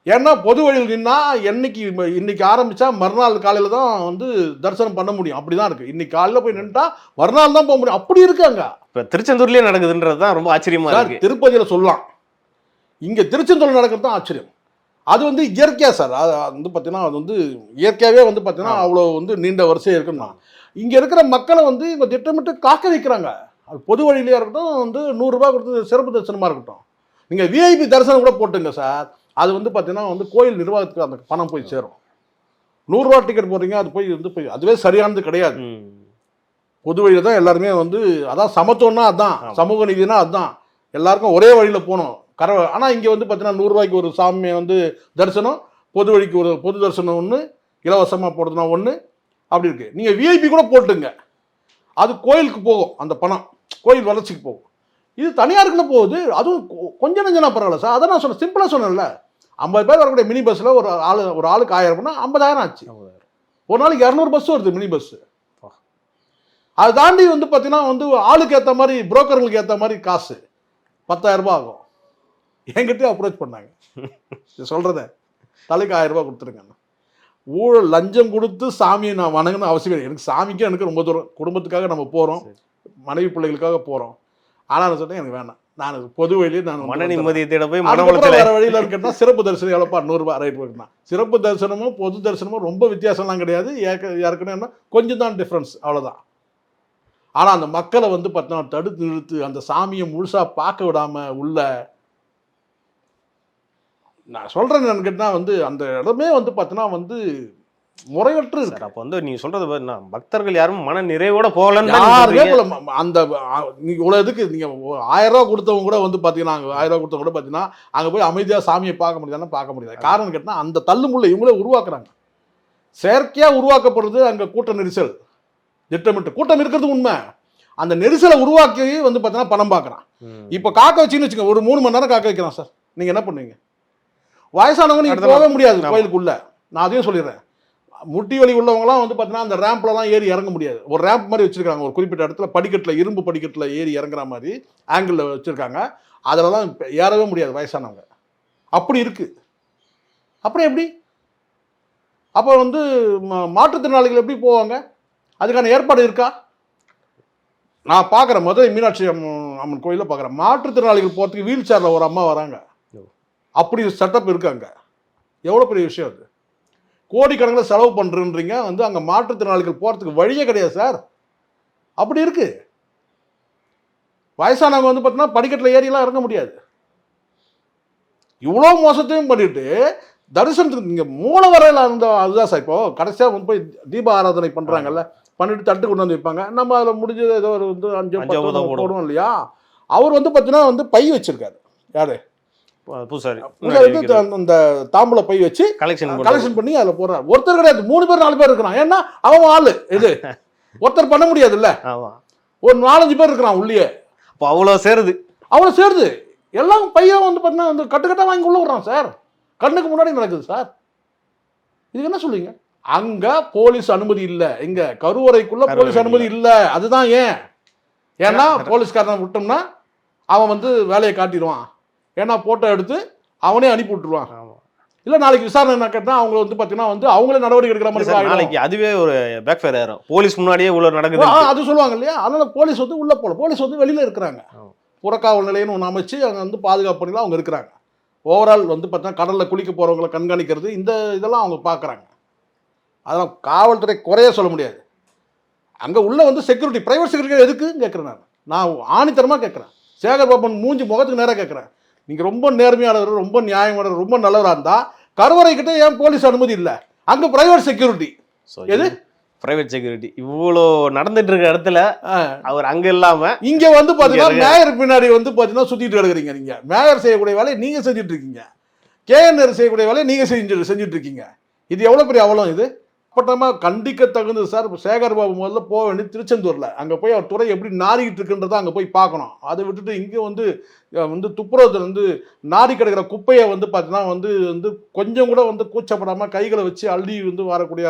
ஏன்னா பொது வழியில் நின்னா இன்னைக்கு ஆரம்பிச்சா மறுநாள் காலையில் தான் வந்து தரிசனம் பண்ண முடியும். அப்படிதான் இருக்கு. இன்னைக்கு காலையில் போய் நின்றுட்டா மறுநாள் தான் போக முடியும். அப்படி இருக்காங்க. இப்போ திருச்செந்தூர்லேயே நடக்குதுன்றது தான் ரொம்ப ஆச்சரியமா இருக்கு. திருப்பதியில் சொல்லலாம், இங்கே திருச்செந்தூர் நடக்கிறது தான் ஆச்சரியம். அது வந்து இயற்கையாக சார். அது வந்து பார்த்தீங்கன்னா அது வந்து இயற்கையாகவே வந்து பார்த்தீங்கன்னா அவ்வளோ வந்து நீண்ட வரிசையாக இருக்குன்னா இங்கே இருக்கிற மக்களை வந்து இவங்க திட்டமிட்டு காக்க வைக்கிறாங்க. அது பொது வழியிலையாக இருக்கட்டும், வந்து 100 ரூபா கொடுத்து சிறப்பு தரிசனமாக இருக்கட்டும். நீங்கள் விஐபி தரிசனம் கூட போட்டுங்க சார். அது வந்து பார்த்தீங்கன்னா வந்து கோயில் நிர்வாகத்துக்கு அந்த பணம் போய் சேரும். 100 ரூபா டிக்கெட் போடுறீங்க, அது போய் அதுவே சரியானது கிடையாது. பொது வழியில் தான் எல்லாருமே வந்து அதான் சமத்துவம்னா அதுதான், சமூக நீதினா அதுதான். எல்லாருக்கும் ஒரே வழியில் போகணும். ஆனால் இங்கே வந்து பார்த்தீங்கன்னா 100 ரூபாய்க்கு ஒரு சாமியை வந்து தரிசனம், பொது வழிக்கு ஒரு பொது தரிசனம் ஒன்று, இலவசமாக போடுறதுனா ஒன்று, அப்படி இருக்கு. நீங்கள் விஐபி கூட போட்டுங்க, அது கோயிலுக்கு போகும். அந்த பணம் கோயில் வளர்ச்சிக்கு போகும். இது தனியாருக்குன்னு போகுது. அதுவும் கொஞ்சம் நெஞ்சனா பரவாயில்ல சார். அதை நான் சொன்னேன், சிம்பிளாக சொன்னேன்ல. 50 பேர் வரக்கூடிய மினி பஸ்ஸில் ஒரு ஆளுக்கு 1000 50,000 ஆச்சு. ஒரு நாளைக்கு 200 பஸ் வருது மினி பஸ். அதை தாண்டி வந்து பார்த்தீங்கன்னா வந்து ஆளுக்கு ஏற்ற மாதிரி புரோக்கர்களுக்கு ஏற்ற மாதிரி காசு 10,000 ரூபாய் ஆகும். என்கிட்ட அப்ரோச் பண்ணாங்க, சொல்கிறத தலைக்கு 1000 ரூபாய் கொடுத்துருங்க. ஊழல் லஞ்சம் கொடுத்து சாமியை நான் வணங்கணும் அவசியம் இல்லை. எனக்கு சாமிக்கே எனக்கு ரொம்ப தூரம், குடும்பத்துக்காக நம்ம போகிறோம், மனைவி பிள்ளைகளுக்காக போகிறோம். ஆனால் நான் சொன்னேன் எனக்கு வேணாம், நான் பொது வழியிலே நான் மன நிம்மதியை தேட போய் வேற வழியில் இருக்கேன்னா சிறப்பு தரிசனம் எவ்வளோப்பா 100 ரூபாய் ரைட் இருக்குன்னா. சிறப்பு தரிசனமும் பொது தரிசனமும் ரொம்ப வித்தியாசம்லாம் கிடையாது. ஏற்கனவே கொஞ்சம் தான் டிஃப்ரென்ஸ், அவ்வளோதான். ஆனால் அந்த மக்களை வந்து பார்த்தீங்கன்னா தடுத்து நிறுத்து அந்த சாமியை முழுசாக பார்க்க விடாமல் உள்ள நான் சொல்கிறேன் என்னன்னு கேட்டால் வந்து அந்த இடமே வந்து பார்த்தீங்கன்னா வந்து முறையற்று இருக்கு. அப்போ வந்து நீங்கள் சொல்கிறது பக்தர்கள் யாரும் மன நிறைவோட போகலன்னு அந்த இவ்வளோ இதுக்கு நீங்கள் 1000 ரூபா கொடுத்தவங்க கூட வந்து பார்த்தீங்கன்னா அங்கே 1000 ரூபா கொடுத்தவங்க கூட பார்த்தீங்கன்னா அங்கே போய் அமைதியாக சாமியை பார்க்க முடியாதுன்னா பார்க்க முடியாது. காரணம் கேட்டால் அந்த தள்ளுமுள்ள இவங்களே உருவாக்குறாங்க. செயற்கையாக உருவாக்கப்படுறது அங்கே கூட்ட நெரிசல். திட்டமிட்டு கூட்டம் இருக்கிறது உண்மை. அந்த நெரிசலை உருவாக்கி வந்து பார்த்தீங்கன்னா பணம் பார்க்குறான். இப்போ காக்க வச்சுன்னு வச்சுக்கோங்க, ஒரு 3 மணி நேரம் காக்க வைக்கிறான் சார். நீங்கள் என்ன பண்ணுவீங்க? வயசானவங்க நீங்கள் போக முடியாது கோயிலுக்குள்ள. நான் அதையும் சொல்லிடுறேன். முட்டி வலி உள்ளவங்களாம் வந்து பார்த்தீங்கன்னா அந்த ரேம்ப்லலாம் ஏறி இறங்க முடியாது. ஒரு ரேம்ப் மாதிரி வச்சுருக்காங்க, ஒரு குறிப்பிட்ட இடத்துல படிக்கட்டில், இரும்பு படிக்கட்டில் ஏறி இறங்குற மாதிரி ஆங்கிளில் வச்சுருக்காங்க. அதிலலாம் ஏறவே முடியாது வயசானவங்க. அப்படி இருக்குது. அப்புறம் எப்படி? அப்போ வந்து மாற்றுத்திறனாளிகள் எப்படி போவாங்க? அதுக்கான ஏற்பாடு இருக்கா? நான் பார்க்குறேன், மதுரை மீனாட்சி அம்மன் கோயிலில் பார்க்குறேன், மாற்றுத்திறனாளிகள் போகிறதுக்கு வீல் சேரில் ஒரு அம்மா வராங்க. அப்படி செட்டப் இருக்காங்க. எவ்வளோ பெரிய விஷயம் அது. கோடிக்கணக்கில் செலவு பண்ணுறீங்க, வந்து அங்கே மாற்றுத்திறனாளிகள் போகிறதுக்கு வழியே கிடையாது சார். அப்படி இருக்கு. வயசானவங்க வந்து பார்த்தீங்கன்னா படிக்கட்டில் ஏறியெல்லாம் இறங்க முடியாது. இவ்வளோ மோசத்தையும் பண்ணிட்டு தரிசனத்துக்கு இங்கே மூல வரையில் இருந்தால் அதுதான் சார். இப்போ கடைசியாக வந்து போய் தீப ஆராதனை பண்ணுறாங்கல்ல, பண்ணிட்டு தட்டு கொண்டு வந்து வைப்பாங்க. நம்ம அதில் முடிஞ்சது ஏதோ ஒரு வந்து 5 போடுவோம் இல்லையா. அவர் வந்து பார்த்தீங்கன்னா வந்து பை வச்சிருக்காரு. யாரு? பூசாரி. அந்த தாம்பூல பை வச்சு கலெக்ஷன் பண்ணி அதில் போடுறாரு. ஒருத்தர் கிடையாது, 3 பேர் 4 பேர் இருக்கிறான். ஏன்னா அவன் ஆளு இது ஒருத்தர் பண்ண முடியாது இல்ல. ஒரு 4-5 பேர் இருக்கிறான் உள்ளே. அவ்வளோ சேருது. அவ்வளோ சேருது. எல்லாம் பையன் வந்து பார்த்தீங்கன்னா வந்து கட்டுக்கட்டாக வாங்கி உள்ள விடுறான் சார். கண்ணுக்கு முன்னாடி நடக்குது சார். இதுக்கு என்ன சொல்லுவீங்க? அங்க போலீஸ் அனுமதி இல்லை. இங்க கருவறைக்குள்ள போலீஸ் அனுமதி இல்லை. அதுதான் ஏன். ஏன்னா போலீஸ்காரனை விட்டோம்னா அவன் வந்து வேலையை காட்டிடுவான். ஏன்னா போட்டோ எடுத்து அவனே அனுப்பி விட்டுருவான். இல்ல நாளைக்கு விசாரணை என்ன கேட்டா அவங்க வந்து பாத்தீங்கன்னா வந்து அவங்களே நடவடிக்கை எடுக்கிற மாதிரி நாளைக்கு அதுவே ஒரு பேக் ஃபயர் ஆயிரும். போலீஸ் முன்னாடியே இவ்வளவு நடக்குது அது சொல்லுவாங்க இல்லையா. அதனால போலீஸ் வந்து உள்ள போல. போலீஸ் வந்து வெளியில இருக்கிறாங்க. புறக்காவல் நிலையம்னு ஒன்று அமைச்சு அங்கே வந்து பாதுகாப்பு பண்ணிலாம் அவங்க இருக்கிறாங்க. ஓவரால் வந்து பார்த்தீங்கன்னா கடலில் குளிக்க போகிறவங்களை கண்காணிக்கிறது இந்த இதெல்லாம் அவங்க பார்க்குறாங்க. அதெல்லாம் காவல்துறை குறைய சொல்ல முடியாது. அங்கே உள்ள வந்து செக்யூரிட்டி, பிரைவேட் செக்யூரிட்டி எதுக்குன்னு கேட்குறேன். நான் ஆணித்தரமாக கேட்குறேன். சேகர் பாபன் மூஞ்சி முகத்துக்கு நேராக கேட்குறேன். நீங்கள் ரொம்ப நேர்மையானவர், ரொம்ப நியாயமானவர், ரொம்ப நல்லவராக இருந்தால் கருவறை கிட்ட ஏன் போலீஸ் அனுமதி இல்லை? அங்கே பிரைவேட் செக்யூரிட்டி. எது பிரைவேட் செக்யூரிட்டி இவ்வளோ நடந்துட்டு இருக்க இடத்துல அவர் அங்க இல்லாம இங்க வந்து பாத்தீங்கன்னா மேயர் பின்னாடி வந்து பாத்தீங்கன்னா சுத்திட்டு கிடக்குறீங்க. நீங்க மேயர் செய்யக்கூடிய வேலையை நீங்க செஞ்சுட்டு இருக்கீங்க. கேஎன்ஆர் செய்யக்கூடிய வேலையை நீங்க செஞ்சுட்டு இருக்கீங்க. இது எவ்வளவு பெரிய அவலம். இது அப்பட்டமா கண்டிக்க தகுந்தது சார். சேகர் பாபு முதல்ல போக வேண்டிய திருச்செந்தூர்ல அங்க போய் அவர் துறை எப்படி நாரிக்கிட்டு இருக்குன்றதை அங்க போய் பார்க்கணும். அதை விட்டுட்டு இங்க வந்து துப்புரவு வந்து நாரி கிடக்கிற குப்பையை வந்து பார்த்தீங்கன்னா வந்து கொஞ்சம் கூட வந்து கூச்சப்படாமல் கைகளை வச்சு அள்ளி வந்து வரக்கூடிய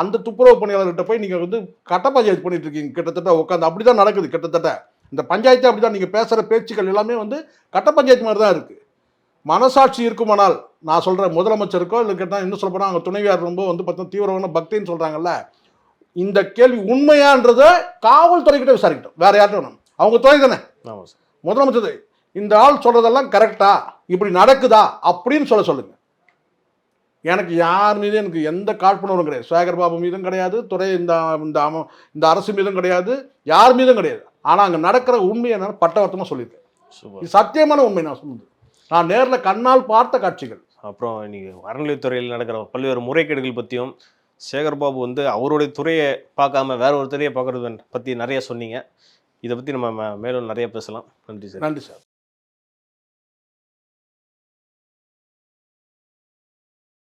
அந்த துப்புரவு பணியாளர்கிட்ட போய் நீங்கள் வந்து கட்ட பஞ்சாயத்து பண்ணிட்டு இருக்கீங்க. கிட்டத்தட்ட உட்காந்து அப்படி தான் நடக்குது. கிட்டத்தட்ட இந்த பஞ்சாயத்து அப்படி தான். நீங்கள் பேசுகிற பேச்சுக்கள் எல்லாமே வந்து கட்ட பஞ்சாயத்து மாதிரி தான் இருக்குது. மனசாட்சி இருக்குமானால் நான் சொல்கிறேன், முதலமைச்சருக்கோ இல்லை கேட்டால் இன்னும் சொல்லப்போனால் அவங்க துணைவியார் ரொம்ப வந்து பார்த்தா தீவிரமான பக்தின்னு சொல்கிறாங்கல்ல, இந்த கேள்வி உண்மையான்றதை காவல்துறைக்கிட்ட விசாரிக்கட்டும். வேற யார்கிட்ட வேணும்? அவங்க துறை தானே. முதலமைச்சர் இந்த ஆள் சொல்றதெல்லாம் கரெக்டா, இப்படி நடக்குதா அப்படின்னு சொல்லுங்க. எனக்கு யார் மீதும் எனக்கு எந்த காழ்ப்புணர்வும் கிடையாது. சேகர் பாபு மீதும் கிடையாது, துறை இந்த அரசு மீதும் கிடையாது, யார் மீதும் கிடையாது. ஆனால் அங்கே நடக்கிற உண்மையை நான் பட்டவர்த்தமாக சொல்லியிருக்கேன். இது சத்தியமான உண்மை. நான் சொன்னது நான் நேரில் கண்ணால் பார்த்த காட்சிகள். அப்புறம் இன்னைக்கு அறநிலையத்துறையில் நடக்கிற பல்வேறு முறைகேடுகள் பற்றியும், சேகர் பாபு வந்து அவருடைய துறையை பார்க்காம வேற ஒரு துறையை பார்க்கறது பற்றி நிறைய சொன்னீங்க. இதை பற்றி நம்ம மேலும் நிறைய பேசலாம். நன்றி சார். நன்றி சார்.